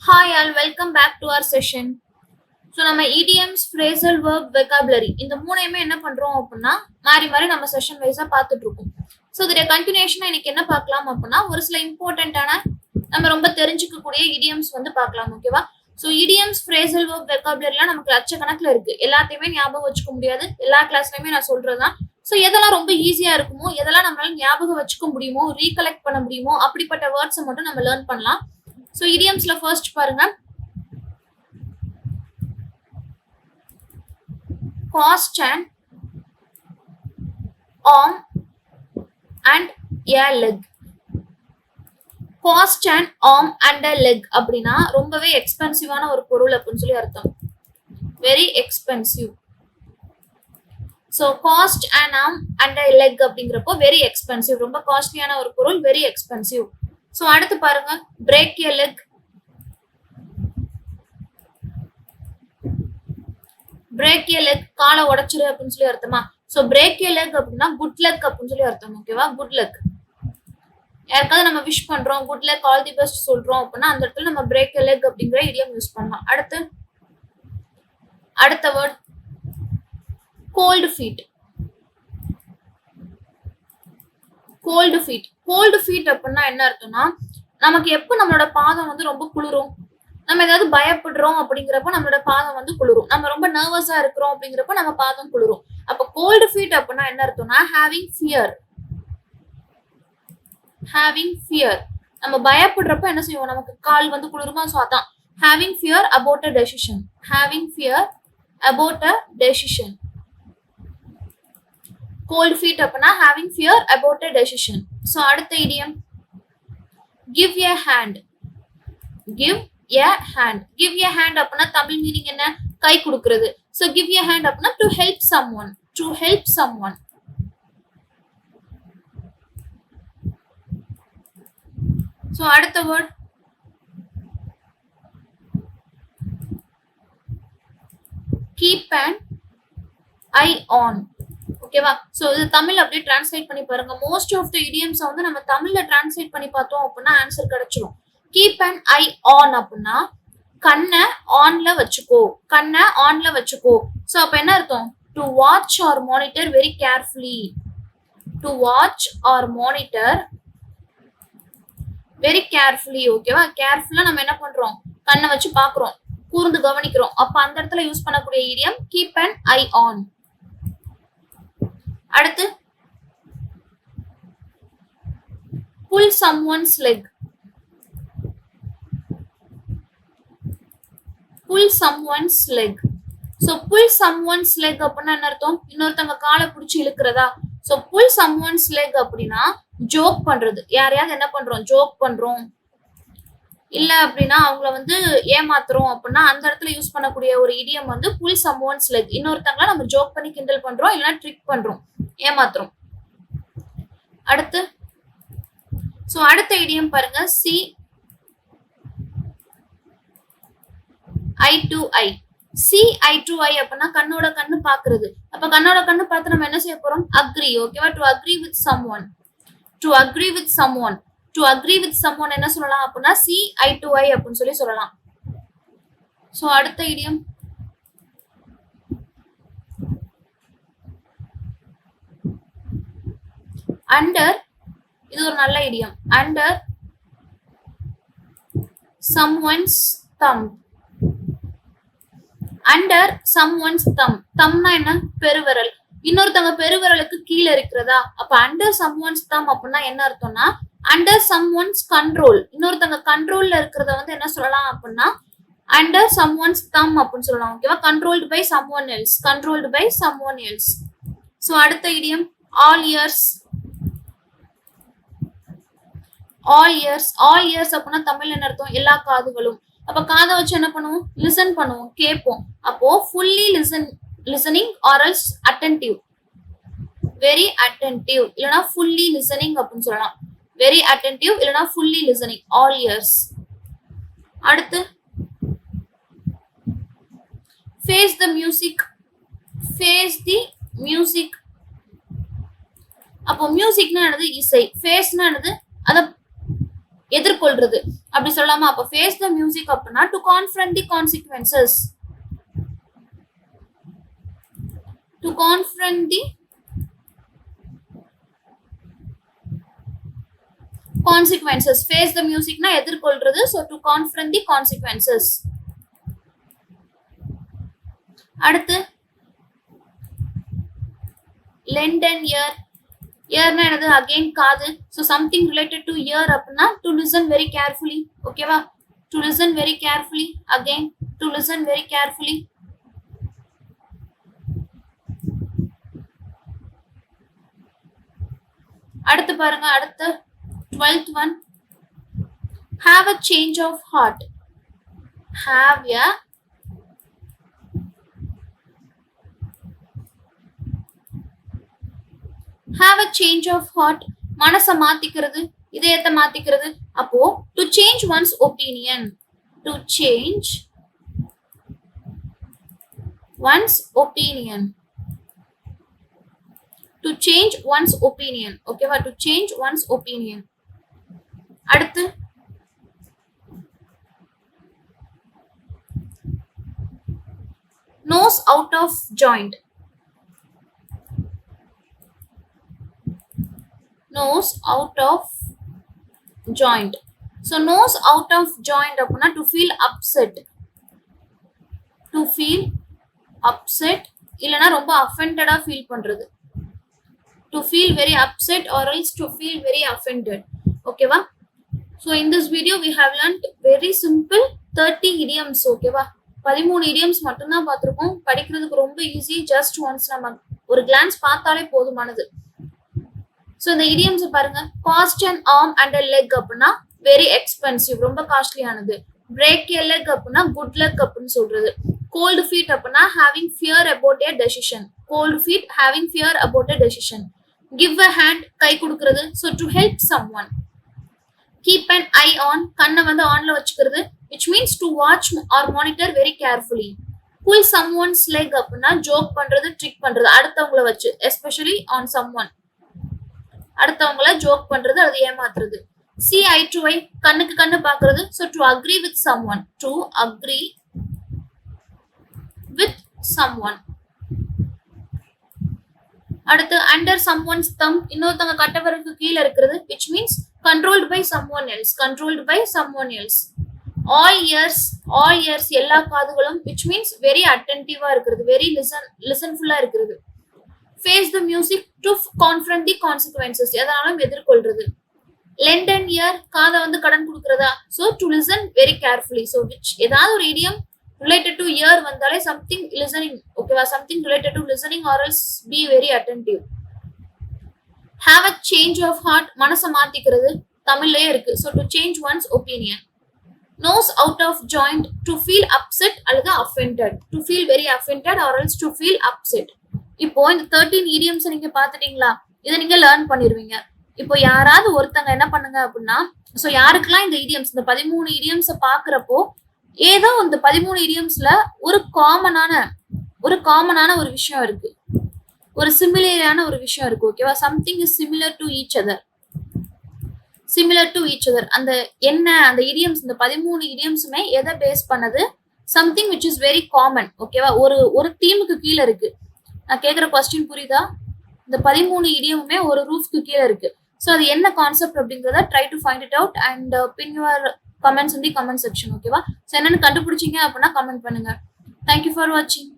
Hi all, welcome back to our session. So நம்ம idioms phrasal verb vocabulary இந்த மூணையுமே என்ன பண்றோம் அப்படின்னா மாறி மாறி நம்ம செஷன் வைஸா பார்த்துட்டு இருக்கோம். ஸோ இதோட கண்டினியூஷனா இன்னைக்கு என்ன பார்க்கலாம் அப்படின்னா ஒரு சில இம்பார்ட்டன்டான நம்ம ரொம்ப தெரிஞ்சுக்கக்கூடிய இடியம்ஸ் வந்து பார்க்கலாம். ஓகேவா? ஸோ இடியம்ஸ் ஃப்ரேசல் வேர்ப் வெக்காபுலரிலாம் நமக்கு லட்சக்கணக்கில் இருக்கு. எல்லாத்தையுமே ஞாபகம் வச்சுக்க முடியாது. எல்லா கிளாஸ்லயுமே நான் சொல்றதுதான். ஸோ எதெல்லாம் ரொம்ப ஈஸியா இருக்குமோ, எதெல்லாம் நம்மளால ஞாபகம் வச்சுக்க முடியுமோ, ரீகலெக்ட் பண்ண முடியுமோ, அப்படிப்பட்ட வேர்ட்ஸை மட்டும் நம்ம லேர்ன் பண்ணலாம். ஸோ இடியம்ஸ்ல ஃபர்ஸ்ட் பாருங்க, cost and arm and a leg. cost and arm and a leg அப்படின்னா ரொம்பவே எக்ஸ்பென்சிவான ஒரு பொருள் அப்படின்னு சொல்லி அர்த்தம். Very expensive. So cost and arm and a leg அப்படிங்கிறப்போ வெரி எக்ஸ்பென்சிவ், ரொம்ப காஸ்ட்லியான ஒரு பொருள், வெரி எக்ஸ்பென்சிவ். ஸோ அடுத்து பாருங்க, break a leg. Break A leg, காலை உடைச்சிரு அப்படின்னு சொல்லி அர்த்தமா? ஸோ பிரேக் ஏ லெக் அப்படின்னா குட் லக் அப்படின்னு சொல்லி அர்த்தம். ஓகேவா? Good luck. யாருக்காவது நம்ம விஷ் பண்றோம், good luck, all the best சொல்றோம் அப்படின்னா அந்த இடத்துல நம்ம பிரேக் ஏ லெக் அப்படிங்கிற இடியம் யூஸ் பண்ணலாம். அடுத்த word cold feet. Cold feet. Cold feet அப்படின்னா என்ன அர்த்தம்னா, நமக்கு எப்போ நம்மளோட பாதம் வந்து ரொம்ப குளிரும், நம்ம ஏதாவது பயப்படுறோம் அப்படிங்கிறப்ப நம்மளோட பாதம் வந்து குளிரும், நம்ம ரொம்ப நர்வஸா இருக்கிறோம் அப்படிங்கிறப்ப நம்ம பாதம் குளிரும். அப்ப கோல்டு ஃபீட் அப்படின்னா என்ன அர்த்தம்னா ஹேவிங் ஃபியர். Having fear. நம்ம பயப்படுறப்ப என்ன செய்வோம், நமக்கு கால் வந்து குளிருமா? ஸோ அதான் having fear about a decision. Having fear about a decision. Cold feet அப்படின்னா having fear about a decision. So அடுத்த இடியம் கிவ் எ ஹேண்ட். கிவ் a hand. give a hand அப்படின்னா தமிழ் மீனிங் என்ன? கை கொடுக்கிறது. so give a hand அப்படின்னா to help someone. to help someone. so அடுத்த word keep an eye on. ஓகேவா? So இது தமிழ் அப்படியே டிரான்ஸ்லேட் பண்ணி பாருங்க. மோஸ்ட் ஆஃப் த இடியம்ஸ் வந்து நம்ம தமிழ்ல டிரான்ஸ்லேட் பண்ணி பார்த்தோம் அப்படின்னா ஆன்சர் கிடைச்சிரும். கீப் அண்ட் ஐ ஆன் அப்படின்னா கண்ணை ஆன்ல வச்சுக்கோ, கண்ணை ஆன்ல வச்சுக்கோ. ஸோ அப்ப என்ன அர்த்தம்? To watch or monitor very carefully. To watch or monitor very carefully. ஓகேவா? கேர்ஃபுல்லா நம்ம என்ன பண்றோம், கண்ணை வச்சு பாக்குறோம், கூர்ந்து கவனிக்கிறோம். அப்ப அந்த இடத்துல யூஸ் பண்ணக்கூடிய இடியம் கீப் அண்ட் ஐ ஆன். அடுத்து pull someone's leg. pull someone's leg. so pull someone's leg அப்படின்னா என்ன அர்த்தம்? இன்னொருத்தவங்க காலை பிடிச்சி இழுக்கிறதா? so pull someone's leg அப்படின்னா ஜோக் பண்றது. யாரையாவது என்ன பண்றோம், ஜோக் பண்றோம், இல்ல அப்படின்னா அவங்கள வந்து ஏமாத்துறோம் அப்படின்னா அந்த இடத்துல யூஸ் பண்ணக்கூடிய ஒரு இடியம் வந்து pull someone's leg. இன்னொருத்தவங்கள நம்ம ஜோக் பண்ணி கிண்டல் பண்றோம், இல்லைன்னா ட்ரிக் பண்றோம், ஏமாத்துறோம். அடுத்த இடியம் பாருங்க, see eye to eye. see eye to eye அப்படின்னா கண்ணோட கண்ணு பாக்குறது. அப்ப கண்ணோட கண்ணு பார்த்து நம்ம என்ன செய்ய போறோம், agree. ஓகேவா? to agree with someone. to agree with someone. to agree with someone என்ன சொல்லலாம் அப்படின்னா see eye to eye அப்படின்னு சொல்லி சொல்லலாம். சோ அடுத்த இடியம் under. இது ஒரு நல்ல இடியம். under someone's thumb. under someone's thumb. thumbனா என்ன? பெருவிரல். இன்னொருத்தவங்க பெருவிரலுக்கு கீழே இருக்கிறதா? அப்ப under someone's thumb அப்படின்னா என்ன அர்த்தம்னா under someone's control. இன்னொருத்தவங்க கண்ட்ரோல்ல இருக்கிறத வந்து என்ன சொல்லலாம் அப்படின்னா under someone's thumb அப்படின்னு சொல்லலாம். ஓகேவா? controlled by someone else. controlled by someone else. So அடுத்த இடியம் all ears. all ears. all ears அப்படின்னா தமிழ்ல என்ன அர்த்தம்? எல்லா காதுகளும். அப்ப காதை வச்சு என்ன பண்ணுவோம், லிசன் பண்ணுவோம், கேட்போம். அப்போ fully listening or else attentive. very attentive இல்லனா fully listening அப்படின்னு சொல்லலாம். very attentive இல்லனா fully listening. all ears. அடுத்து face the music. face the music. அப்போ மியூசிக்னா என்னது? இசை. ஃபேஸ்னா என்னது? அத எதிர்கொள்றது அப்படி சொல்லாமா? அப்ப ஃபேஸ் த மியூசிக் அப்படின்னா to confront the consequences, to confront the consequences. Face the music na எதிர்கொள்றது. So to confront the consequences. அடுத்து lend an ear. ear na என்னது? again காது. So something related to ear அப்படின்னா to listen very carefully. ஓகேவா? to listen very carefully. again to listen very carefully. அடுத்து பாருங்க, அடுத்து 12th one, have a change of heart. Have a change of heart. மனச மாத்திக்கிறது, இதயத்தை மாத்திக்கிறது. அப்போ to change one's opinion, to change one's opinion, to change one's opinion. ஓகேவா? to change one's opinion. அடுத்து nose out of joint. nose out of joint. So nose out of joint அப்படின்னா to feel upset, to feel upset இல்லனா ரொம்ப offended-ஆ feel பண்றது. to feel very upset or else to feel very offended. ஓகேவா? So in this video we have learned very simple 30 idioms. ஓகேவா? 13 idioms மட்டும் தான் பார்த்திருக்கோம். படிக்கிறதுக்கு ரொம்ப ஈஸி. just once நம்ம ஒரு glance பார்த்தாலே போதுமானது. So இந்த idioms பாருங்க. cost an arm and a leg அப்படின்னா very expensive, ரொம்ப காஸ்ட்லியானது. break a leg அப்படின்னா good luck அப்படின்னு சொல்றது. cold feet அப்படின்னா having fear about a decision. cold feet, having fear about a decision. give a hand, கை கொடுக்கிறது. so to help someone. keep an eye on, கண்ணை வந்து ஆன்ல வச்சுக்கிறது, which means to watch or monitor very carefully. pull someone's leg அப்படின்னா joke பண்றது, trick பண்றது அடுத்தவங்கள வச்சு, especially on someone. அடுத்தவங்கள joke பண்றது, அது ஏமாத்துறது. see eye to eye, கண்ணுக்கு கண்ணு பார்க்கிறது. so to agree with someone, to agree with someone. அடுத்து under someone's thumb, இன்னொருத்தங்க கட்டவருக்கு கீழ இருக்கிறது, which means controlled by someone else, controlled by someone else. all ears எல்லா காதுகளும், which means very attentive-ஆ இருக்கிறது, very listenful-ஆ இருக்கிறது. face the music to confront the consequences, எதனாலும் எதிர்கொள்றது. lend an ear, காதை வந்து கடன் கொடுக்கிறதா. so to listen very carefully. so which ஏதாவது ஒரு idiom related to ear வந்தாலே something listening. ஓகேவா? something related to listening or else be very attentive. have a change of heart, மனச மாத்திக்கிறது, தமிழ்லயே இருக்கு. so to change one's opinion. nose out of joint, to feel upset அல்லது offended, to feel very offended or else to feel upset. இப்போ இந்த 13 idioms நீங்க பாத்துட்டீங்களா? இதை நீங்க learn பண்ணிருவீங்க. இப்போ யாராவது ஒருத்தங்க என்ன பண்ணுங்க அப்படின்னா, சோ யாருக்கெல்லாம் இந்த idioms, இந்த 13 idioms பாக்குறப்போ ஏதோ இந்த 13 idiomsல ஒரு காமனான ஒரு விஷயம் இருக்கு, ஒரு சிமிலரான ஒரு விஷயம் இருக்கு. ஓகேவா? something is similar to each other, similar to each other. அந்த என்ன அந்த idioms, இந்த 13 idiomsமே எதை பேஸ் பண்ணது? something which is very common. ஓகேவா? ஒரு தீமுக்கு கீழ இருக்கு. நான் கேக்குற क्वेश्चन புரியுதா? இந்த 13 idiomuமே ஒரு ரூஃப்க்கு கீழ இருக்கு. சோ அது என்ன கான்செப்ட் அப்படிங்கறத try to find it out and pin your comments in the comment section. ஓகேவா? சோ என்னன்னு கண்டுபிடிச்சீங்க அப்படின்னா கமெண்ட் பண்ணுங்க. Thank you for watching.